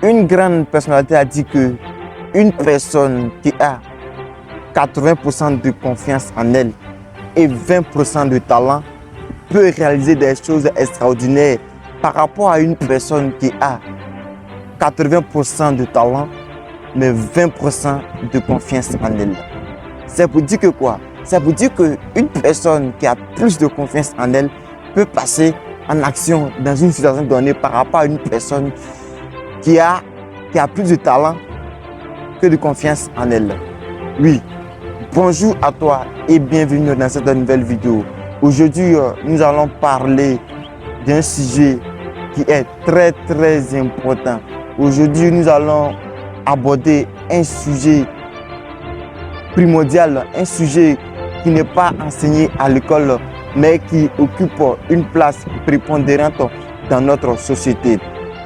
Une grande personnalité a dit que une personne qui a 80% de confiance en elle et 20% de talent peut réaliser des choses extraordinaires par rapport à une personne qui a 80% de talent mais 20% de confiance en elle. C'est pour dire que quoi? C'est pour dire qu'une personne qui a plus de confiance en elle peut passer en action dans une situation donnée par rapport à une personne qui a plus de talent que de confiance en elle. Oui, bonjour à toi et bienvenue dans cette nouvelle vidéo. Aujourd'hui, nous allons parler d'un sujet qui est très important. Aujourd'hui, nous allons aborder un sujet primordial, un sujet qui n'est pas enseigné à l'école, mais qui occupe une place prépondérante dans notre société.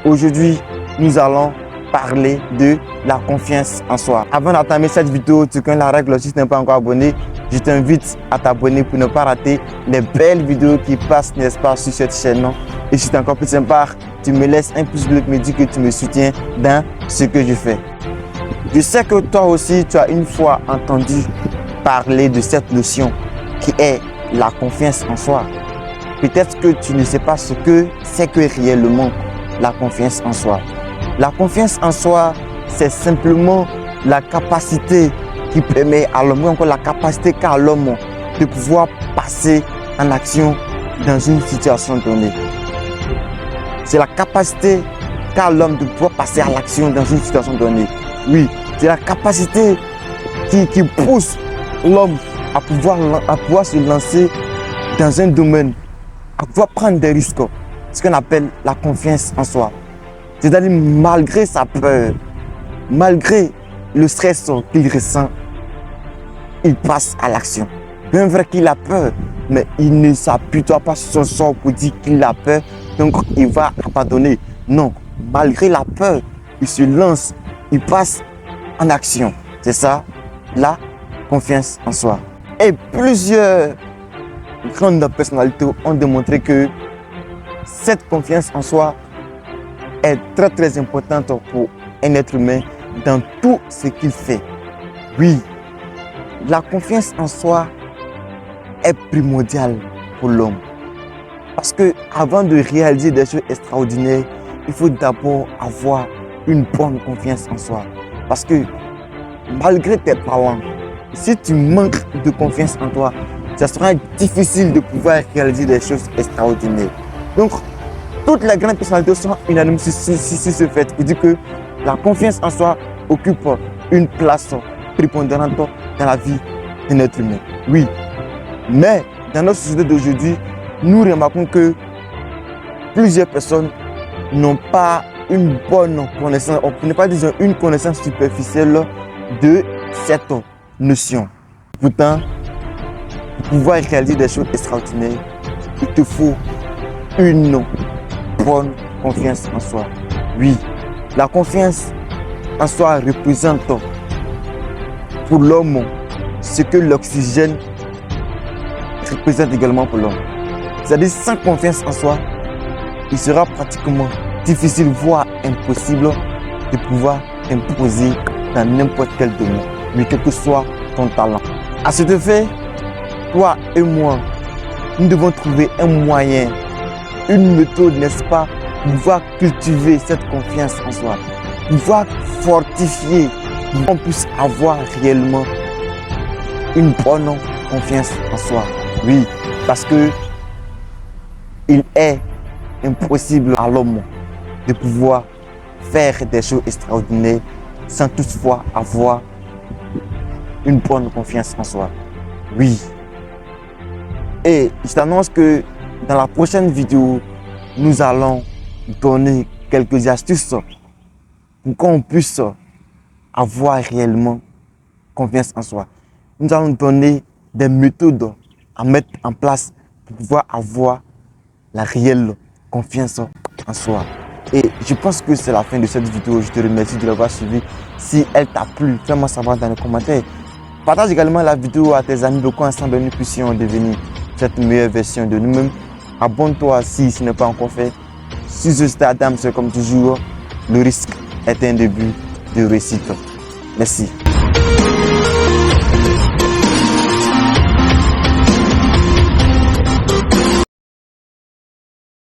Aujourd'hui, nous allons parler de la confiance en soi. Avant d'entamer cette vidéo, tu connais la règle, si tu n'es pas encore abonné, je t'invite à t'abonner pour ne pas rater les belles vidéos qui passent, n'est-ce pas, sur cette chaîne. Et si tu es encore plus sympa, tu me laisses un pouce bleu qui me dit que tu me soutiens dans ce que je fais. Je sais que toi aussi, tu as une fois entendu parler de cette notion qui est la confiance en soi. Peut-être que tu ne sais pas ce que c'est que réellement la confiance en soi. La confiance en soi, c'est simplement la capacité qui permet à l'homme, ou encore la capacité qu'a l'homme de pouvoir passer en action dans une situation donnée. C'est la capacité qu'a l'homme de pouvoir passer à l'action dans une situation donnée. Oui, c'est la capacité qui pousse l'homme à pouvoir se lancer dans un domaine, à pouvoir prendre des risques, ce qu'on appelle la confiance en soi. C'est-à-dire malgré sa peur, malgré le stress qu'il ressent, il passe à l'action. Bien vrai qu'il a peur, mais il ne s'appuie pas sur son sort pour dire qu'il a peur, donc il va abandonner. Non, malgré la peur, il se lance, il passe en action. C'est ça, la confiance en soi. Et plusieurs grandes personnalités ont démontré que cette confiance en soi est très importante pour un être humain dans tout ce qu'il fait. Oui, la confiance en soi est primordiale pour l'homme. Parce que avant de réaliser des choses extraordinaires, il faut d'abord avoir une bonne confiance en soi. Parce que malgré tes talents, si tu manques de confiance en toi, ça sera difficile de pouvoir réaliser des choses extraordinaires. Donc, toutes les grandes personnalités sont unanimes sur ce fait. Il dit que la confiance en soi occupe une place prépondérante dans la vie d'un être humain. Oui, mais dans notre société d'aujourd'hui, nous remarquons que plusieurs personnes n'ont pas une bonne connaissance, on ne peut pas dire une connaissance superficielle de cette notion. Pourtant, pour pouvoir réaliser des choses extraordinaires, il te faut une bonne confiance en soi. Oui, la confiance en soi représente pour l'homme ce que l'oxygène représente également pour l'homme. C'est-à-dire, sans confiance en soi, il sera pratiquement difficile, voire impossible de pouvoir imposer dans n'importe quel domaine, mais quel que soit ton talent. À cet effet, toi et moi, nous devons trouver un moyen, une méthode, n'est-ce pas, pour pouvoir cultiver cette confiance en soi, pour pouvoir fortifier, pour qu'on puisse avoir réellement une bonne confiance en soi. Oui, parce que il est impossible à l'homme de pouvoir faire des choses extraordinaires sans toutefois avoir une bonne confiance en soi. Oui. Et je t'annonce que dans la prochaine vidéo, nous allons donner quelques astuces pour qu'on puisse avoir réellement confiance en soi. Nous allons donner des méthodes à mettre en place pour pouvoir avoir la réelle confiance en soi. Et je pense que c'est la fin de cette vidéo. Je te remercie de l'avoir suivi. Si elle t'a plu, fais-moi savoir dans les commentaires. Partage également la vidéo à tes amis pour qu'ensemble nous puissions devenir cette meilleure version de nous-mêmes. Abonne-toi si ce n'est pas encore fait. Si ce stade, c'est comme toujours le risque est un début de réussite. Merci.